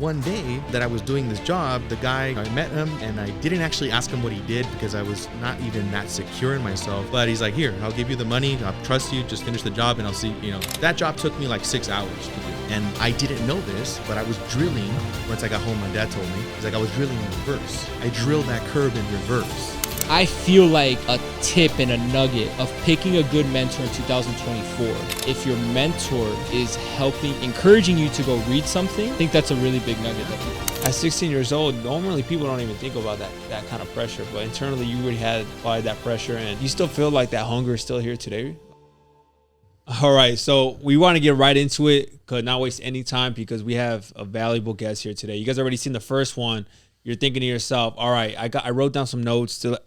One day that I was doing this job, the guy, I met him and I didn't actually ask him what he did because I was not even that secure in myself. But he's like, here, I'll give you the money. I'll trust you. Just finish the job and I'll see, that job took me like 6 hours to do. And I didn't know this, but I was drilling. Once I got home, my dad told me, he's like, I was drilling in reverse. I drilled that curve in reverse. I feel like a tip and a nugget of picking a good mentor in 2024. If your mentor is encouraging you to go read something, I think that's a really big nugget. At 16 years old, normally people don't even think about that kind of pressure, but internally you already had applied that pressure and you still feel like that hunger is still here today. All right, so we want to get right into it, could not waste any time because we have a valuable guest here today. You guys already seen the first one. You're thinking to yourself, all right, I wrote down some notes to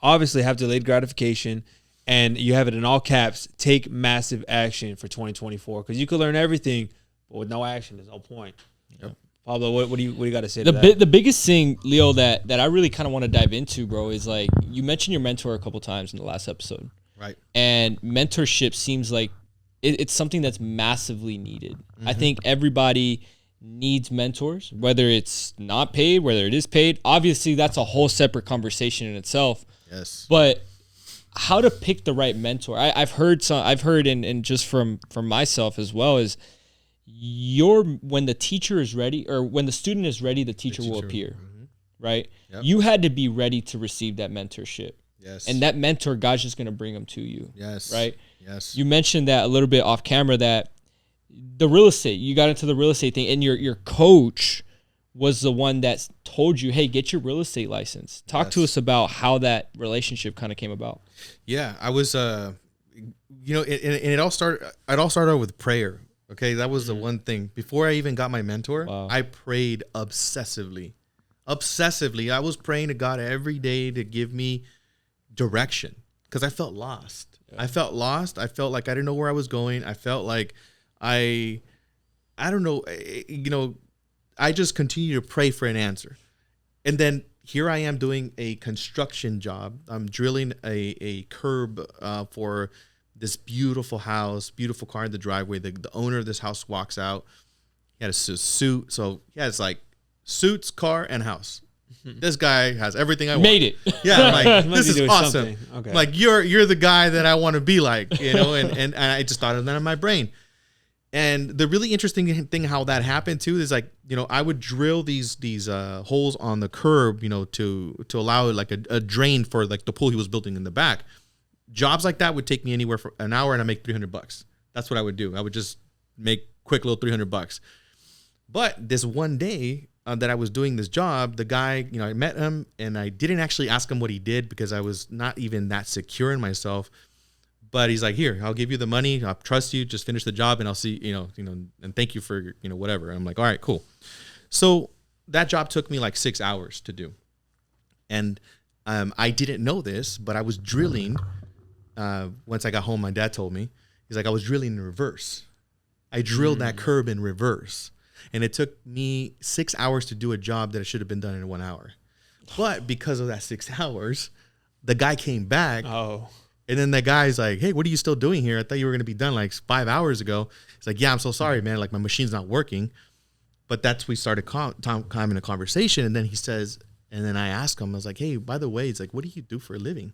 obviously have delayed gratification, and you have it in all caps, take massive action for 2024, because you could learn everything, but with no action, there's no point. Yep. Pablo, what do you got to say to that? The biggest thing, Leo, that I really kind of want to dive into, bro, is like you mentioned your mentor a couple times in the last episode. Right. And mentorship seems like it's something that's massively needed. Mm-hmm. I think everybody needs mentors, whether it's not paid, whether it is paid. Obviously, that's a whole separate conversation in itself. Yes. But how to pick the right mentor? I've heard and just from myself as well, is when the teacher is ready, or when the student is ready, the teacher will appear. Mm-hmm. Right? Yep. You had to be ready to receive that mentorship. Yes. And that mentor, God's just going to bring them to you. Yes. Right? Yes. You mentioned that a little bit off camera, that the real estate, you got into the real estate thing, and your coach was the one that told you, hey, get your real estate license. Talk to us about how that relationship kind of came about. Yeah, I was, it all started out with prayer. Okay. That was the one thing. Before I even got my mentor, wow, I prayed obsessively. I was praying to God every day to give me direction because I felt lost. Yeah. I felt lost. I felt like I didn't know where I was going. I felt like I don't know, I just continue to pray for an answer. And then here I am doing a construction job. I'm drilling a curb for this beautiful house, beautiful car in the driveway. The owner of this house walks out. He had a suit. So he has like suits, car, and house. This guy has everything I want. Made it. Yeah, I'm like, this is awesome. Okay. Like you're the guy that I want to be like, and I just thought of that in my brain. And the really interesting thing how that happened too is like, I would drill these holes on the curb, to allow like a drain for like the pool he was building in the back. Jobs like that would take me anywhere for an hour and I make $300. That's what I would do. I would just make quick little $300. But this one day that I was doing this job, the guy, I met him and I didn't actually ask him what he did because I was not even that secure in myself. But he's like, here, I'll give you the money. I'll trust you. Just finish the job and I'll see, and thank you for, whatever. And I'm like, all right, cool. So that job took me like 6 hours to do. And I didn't know this, but I was drilling. Once I got home, my dad told me, he's like, I was drilling in reverse. I drilled that curb in reverse. And it took me 6 hours to do a job that should have been done in 1 hour. But because of that 6 hours, the guy came back. Oh. And then the guy's like, hey, what are you still doing here? I thought you were going to be done like 5 hours ago. He's like, yeah, I'm so sorry, man. Like my machine's not working. But we started having a conversation. And then he says, and then I asked him, I was like, hey, by the way, he's like, what do you do for a living?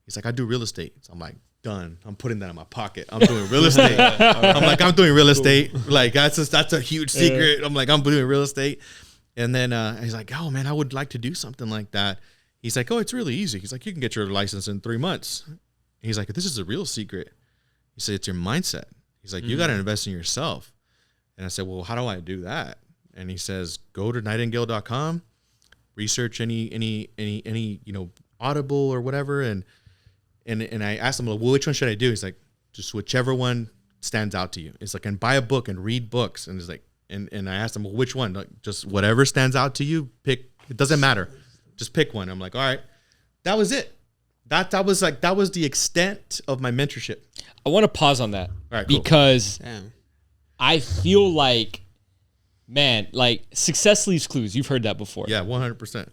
He's like, I do real estate. So I'm like, done. I'm putting that in my pocket. I'm doing real estate. I'm doing real estate. Like that's a huge secret. I'm like, I'm doing real estate. And then he's like, oh man, I would like to do something like that. He's like, oh, it's really easy. He's like, you can get your license in 3 months. He's like, this is a real secret. He said, it's your mindset. He's like, you got to invest in yourself. And I said, well, how do I do that? And he says, go to nightingale.com, research any Audible or whatever. And I asked him, well, which one should I do? He's like, just whichever one stands out to you. It's like, and buy a book and read books. And he's like, and I asked him, well, which one? Like, just whatever stands out to you, pick. It doesn't matter. Just pick one. I'm like, all right. That was it. That was the extent of my mentorship. I want to pause on that. All right, cool. Because I feel like, man, like success leaves clues. You've heard that before. Yeah, 100%.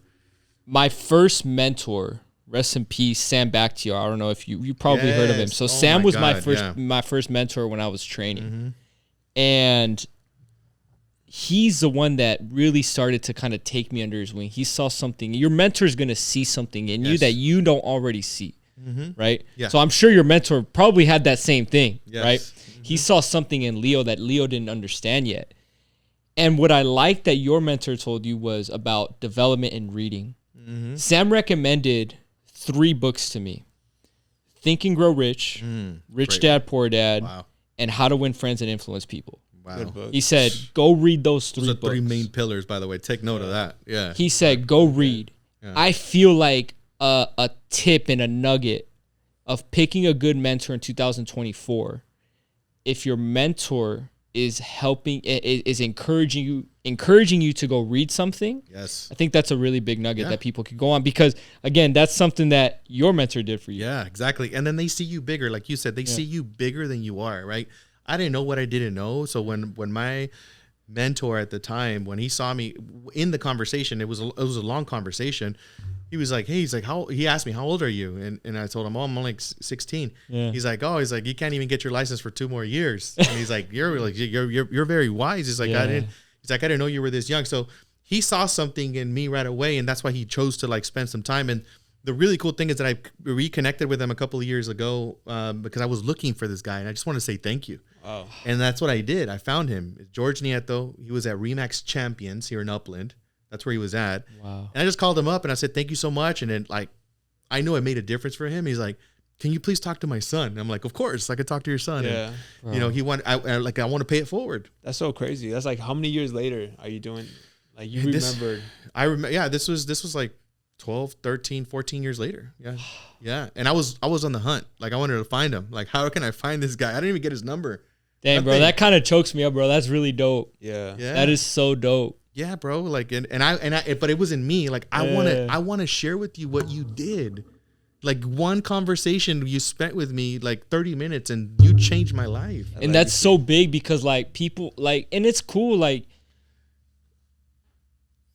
My first mentor, rest in peace, Sam Bakhtiar. I don't know if you probably heard of him. So Sam was my first mentor when I was training. Mm-hmm. And he's the one that really started to kind of take me under his wing. He saw something. Your mentor is going to see something in you that you don't already see, right? Yeah. So I'm sure your mentor probably had that same thing, right? He saw something in Leo that Leo didn't understand yet. And what I liked that your mentor told you was about development and reading. Sam recommended 3 books to me: Think and Grow Rich, Rich Dad, Poor Dad, and How to Win Friends and Influence People. Wow. He said, go read those 3 books. Those are 3 main pillars, by the way. Take note of that. Yeah. He said, go read. Yeah. I feel like a tip and a nugget of picking a good mentor in 2024. If your mentor is encouraging you to go read something, I think that's a really big nugget that people could go on, because again, that's something that your mentor did for you. Yeah, exactly. And then they see you bigger, like you said, they see you bigger than you are, right? I didn't know what I didn't know. So when my mentor at the time, when he saw me in the conversation, it was a long conversation. He was like, hey, he asked me, how old are you? And I told him, I'm like 16. Yeah. He's like, you can't even get your license for 2 more years. And he's like, you're very wise. He's like, I didn't know you were this young. So he saw something in me right away. And that's why he chose to like spend some time. And the really cool thing is that I reconnected with him a couple of years ago because I was looking for this guy, and I just want to say thank you. Oh. And that's what I did. I found him. George Nieto. He was at Remax Champions here in Upland. That's where he was at. Wow. And I just called him up and I said, thank you so much. And then I know it made a difference for him. He's like, can you please talk to my son? And I'm like, of course, I could talk to your son. Yeah. And, I want to pay it forward. That's so crazy. That's like, how many years later are you doing? Like, you remembered. I remember. Yeah. This was like 12, 13, 14 years later. Yeah. Yeah. And I was on the hunt. Like, I wanted to find him. Like, how can I find this guy? I didn't even get his number. Damn, bro. That kind of chokes me up, bro. That's really dope. Yeah. That is so dope. Yeah, bro. Like, and I, but it wasn't me. Like, I want to share with you what you did. Like, one conversation you spent with me, like 30 minutes, and you changed my life. And that's so big because, like, people, like, and it's cool, like,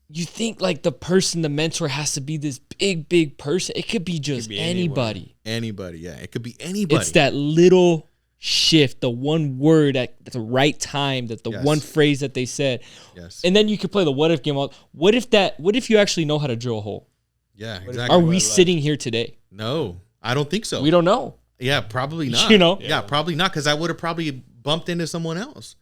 you think like the mentor has to be this big person. It could be just anybody. Anybody, yeah. It could be anybody. It's that little shift, the one word at the right time, that the one phrase that they said. Yes. And then you could play the what if game. What if you actually know how to drill a hole? Yeah, exactly. Are we sitting here today? No, I don't think so. We don't know. Yeah, probably not. Yeah, probably not, because I would have probably bumped into someone else.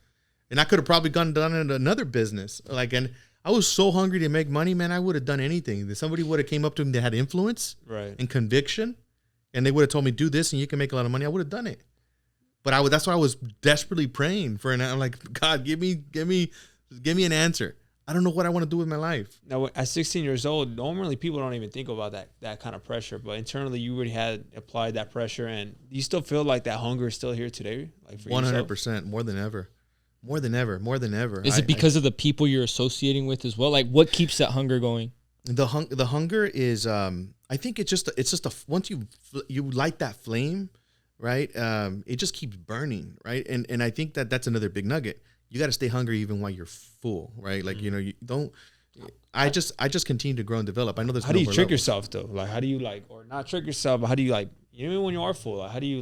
And I could have probably done another business. And I was so hungry to make money, man. I would have done anything. If somebody would have came up to me that had influence and conviction, and they would have told me, do this and you can make a lot of money, I would have done it. But that's why I was desperately praying for I'm like, God, give me an answer. I don't know what I want to do with my life. Now, at 16 years old, normally people don't even think about that kind of pressure, but internally you already had applied that pressure, and you still feel like that hunger is still here today? Like, for 100%, more than ever. More than ever. Is it because of the people you're associating with as well? Like, what keeps that hunger going? The hunger is, I think it's just once you light that flame, right? It just keeps burning, right? And I think that's another big nugget. You got to stay hungry even while you're full, right? Like, you don't. I just continue to grow and develop. I know there's. How do you trick yourself though? Like, how do you or not trick yourself? But how do you when you are full? Like, how do you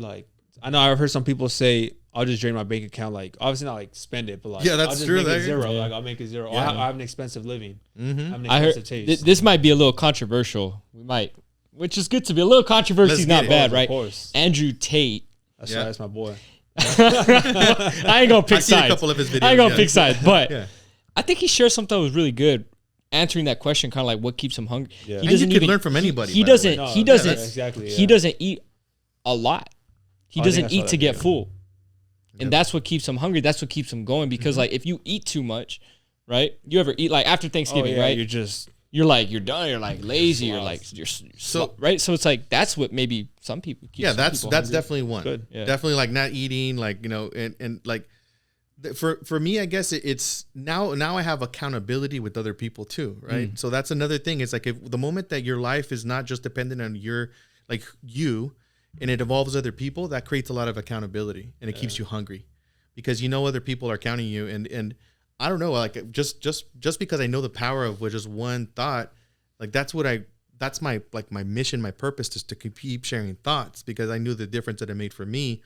I know I've heard some people say, I'll just drain my bank account. Like, obviously not like spend it, but like, yeah, that's I'll just true. Make it zero. Like, I'll make it zero. Yeah. I have an expensive living. Mm-hmm. I heard taste. This might be a little controversial. Which is good to be a little controversial. Is not bad, right? Of course. Andrew Tate. That's my boy. I ain't gonna pick sides. A couple of his videos. I ain't gonna pick sides, but I think he shared something that was really good, answering that question, kind of like what keeps him hungry. Yeah. He doesn't even learn from anybody. He doesn't eat a lot. He doesn't eat to get full. And that's what keeps him hungry. That's what keeps him going. Because like, if you eat too much, right? You ever eat like after Thanksgiving, right? You're done. You're like lazy. You're like, you're so right. So it's like, that's what maybe some people keep. Yeah, that's definitely one. Good. Yeah. Definitely like not eating, like, and like for me, I guess it's now I have accountability with other people too, right? So that's another thing. It's like, if the moment that your life is not just dependent on you, and it involves other people, that creates a lot of accountability, and it keeps you hungry, because other people are counting you. And I don't know, like just because I know the power of just one thought, like that's my mission, my purpose is to keep sharing thoughts, because I knew the difference that it made for me.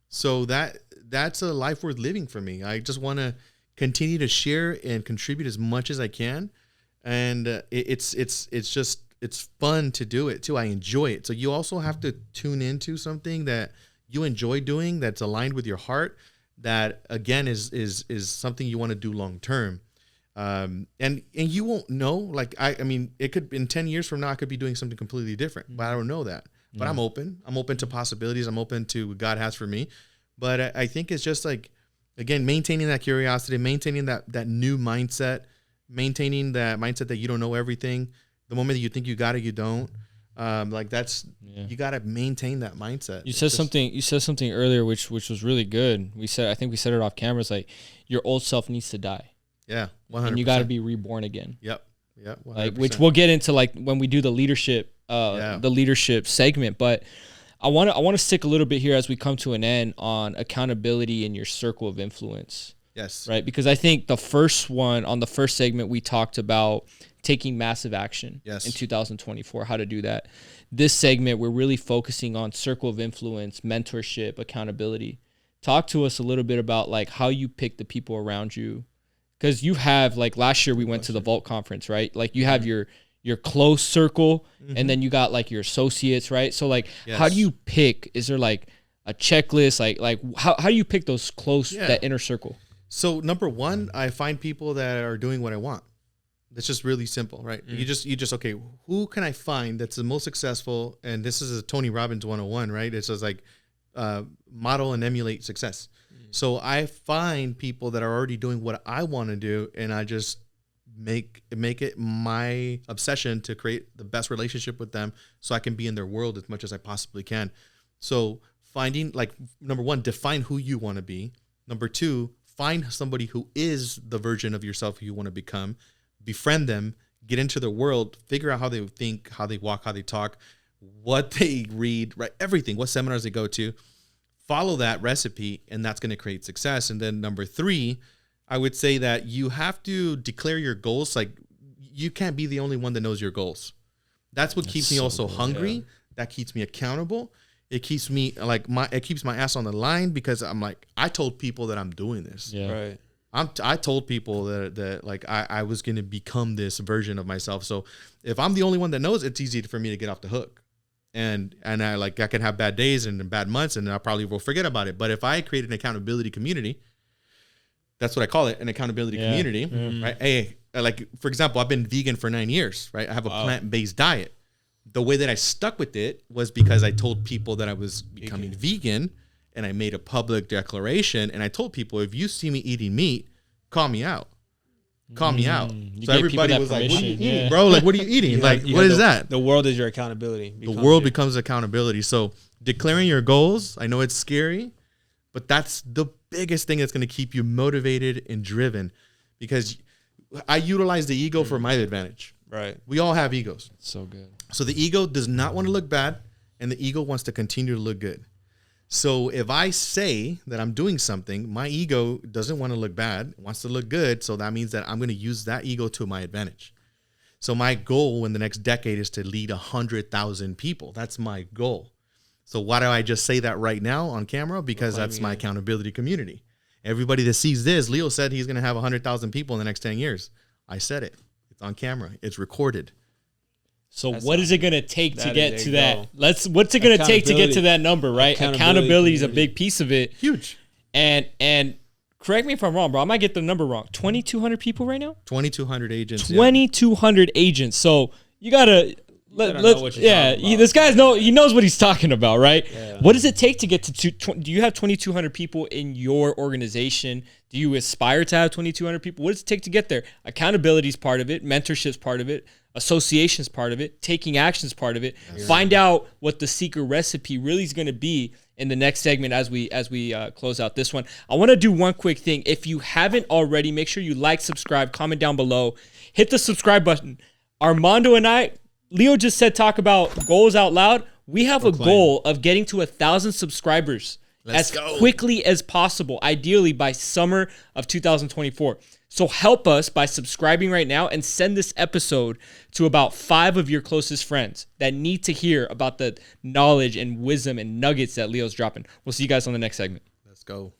So that's a life worth living for me. I just want to continue to share and contribute as much as I can. And it's fun to do it too. I enjoy it. So you also have to tune into something that you enjoy doing, that's aligned with your heart, that again is something you want to do long term. And you won't know, like, I mean, it could, in 10 years from now, I could be doing something completely different, but I don't know that. But I'm open to possibilities. I'm open to what God has for me. But I think it's just like, again, maintaining that curiosity, maintaining that new mindset, maintaining that mindset that you don't know everything. The moment that you think you got it, you don't. Like that's, you got to maintain that mindset. You said something earlier, which was really good. I think we said it off camera. It's like your old self needs to die. Yeah. 100%. And you got to be reborn again. Yep. 100%. Like, which we'll get into like when we do the leadership segment, but I want to stick a little bit here as we come to an end on accountability in your circle of influence. Yes. Right. Because I think the first segment, we talked about taking massive action in 2024, how to do that. This segment, we're really focusing on circle of influence, mentorship, accountability. Talk to us a little bit about like how you pick the people around you. Because you have, like, last year we went to the Vault conference, right? Like you have your close circle, and then you got like your associates, right? So like, how do you pick? Is there like a checklist? Like how do you pick those close, that inner circle? So number one, I find people that are doing what I want. That's just really simple, right? You just okay, who can I find that's the most successful? And this is a Tony Robbins 101, right? It's just like model and emulate success. So I find people that are already doing what I want to do, and I just make it my obsession to create the best relationship with them so I can be in their world as much as I possibly can. So finding, like, number one, define who you want to be. Number two, find somebody who is the version of yourself who you want to become. Befriend them, get into their world, figure out how they think, how they walk, how they talk, what they read, right? Everything, what seminars they go to. Follow that recipe, and that's going to create success. And then number three, I would say that you have to declare your goals. Like, you can't be the only one that knows your goals. That's what keeps me also hungry. Yeah. That keeps me accountable. It keeps me it keeps my ass on the line, because I'm like, I told people that I'm doing this. Yeah. Right. I told people that like I was going to become this version of myself. So if I'm the only one that knows, it's easy for me to get off the hook. And I can have bad days and bad months, and I probably will forget about it. But if I create an accountability community, that's what I call it, an accountability community, right? Hey, like, for example, I've been vegan for 9 years, right? I have a plant-based diet. The way that I stuck with it was because I told people that I was becoming vegan, and I made a public declaration, and I told people, if you see me eating meat, call me out. Call me out. So everybody was like, what are you eating, bro? Like, what are you eating? Like, what is that? The world is your accountability. The world becomes accountability. So declaring your goals, I know it's scary, but that's the biggest thing that's going to keep you motivated and driven, because I utilize the ego for my advantage. Right. We all have egos. So good. So the ego does not want to look bad, and the ego wants to continue to look good. So if I say that I'm doing something, my ego doesn't want to look bad, wants to look good. So that means that I'm going to use that ego to my advantage. So my goal in the next decade is to lead 100,000 people. That's my goal. So why do I just say that right now on camera? Because that's my accountability community. Everybody that sees this, Leo said he's going to have 100,000 people in the next 10 years. I said it. It's on camera. It's recorded. So what is it going to take to get to that? What's it going to take to get to that number, right? Accountability is a big piece of it. Huge. And correct me if I'm wrong, bro. I might get the number wrong. 2,200 people right now? 2,200 agents. 2,200 agents. So you got to this guy knows what he's talking about, right? Yeah. What does it take to get to do you have 2,200 people in your organization? Do you aspire to have 2,200 people? What does it take to get there? Accountability is part of it. Mentorship is part of it. Association is part of it. Taking action is part of it. Yeah. Find out what the secret recipe really is going to be in the next segment as we close out this one. I want to do one quick thing. If you haven't already, make sure you like, subscribe, comment down below. Hit the subscribe button. Armando and I, Leo just said talk about goals out loud. We have a goal of getting to 1,000 subscribers as quickly as possible, ideally by summer of 2024. So help us by subscribing right now and send this episode to about 5 of your closest friends that need to hear about the knowledge and wisdom and nuggets that Leo's dropping. We'll see you guys on the next segment. Let's go.